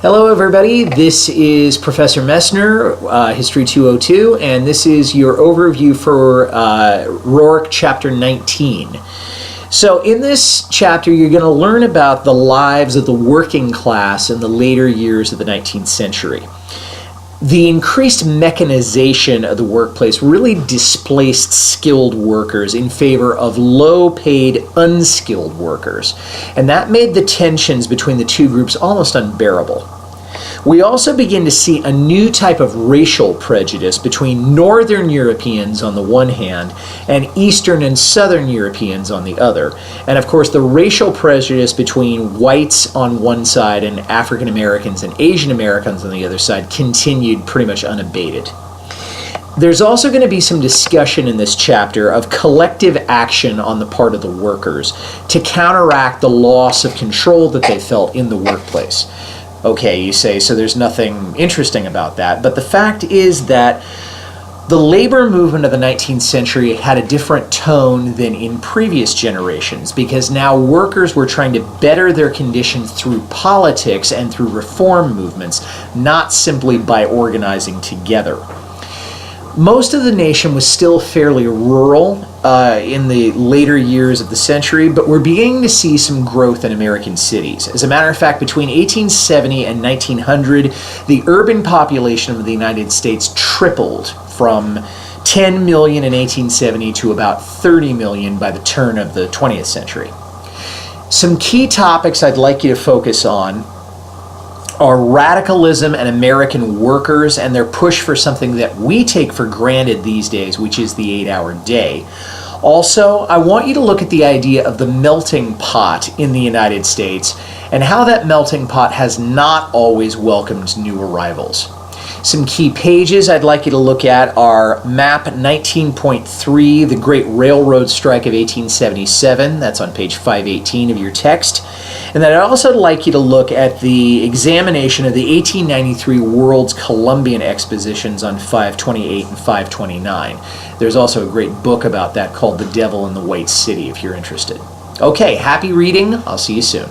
Hello everybody, this is Professor Messner, History 202, and this is your overview for Rourke Chapter 19. So in this chapter you're going to learn about the lives of the working class in the later years of the 19th century. The increased mechanization of the workplace really displaced skilled workers in favor of low-paid, unskilled workers, and that made the tensions between the two groups almost unbearable. We also begin to see a new type of racial prejudice between Northern Europeans on the one hand and Eastern and Southern Europeans on the other. And of course, the racial prejudice between whites on one side and African Americans and Asian Americans on the other side continued pretty much unabated. There's also going to be some discussion in this chapter of collective action on the part of the workers to counteract the loss of control that they felt in the workplace. Okay, you say, so there's nothing interesting about that, but the fact is that the labor movement of the 19th century had a different tone than in previous generations, because now workers were trying to better their conditions through politics and through reform movements, not simply by organizing together. Most of the nation was still fairly rural in the later years of the century, but we're beginning to see some growth in American cities. As a matter of fact, between 1870 and 1900, the urban population of the United States tripled from 10 million in 1870 to about 30 million by the turn of the 20th century. Some key topics I'd like you to focus on are radicalism and American workers and their push for something that we take for granted these days, which is the 8-hour day. Also, I want you to look at the idea of the melting pot in the United States and how that melting pot has not always welcomed new arrivals. Some key pages I'd like you to look at are Map 19.3, the Great Railroad Strike of 1877. That's on page 518 of your text. And then I'd also like you to look at the examination of the 1893 World's Columbian Expositions on 528 and 529. There's also a great book about that called The Devil in the White City if you're interested. Okay, happy reading. I'll see you soon.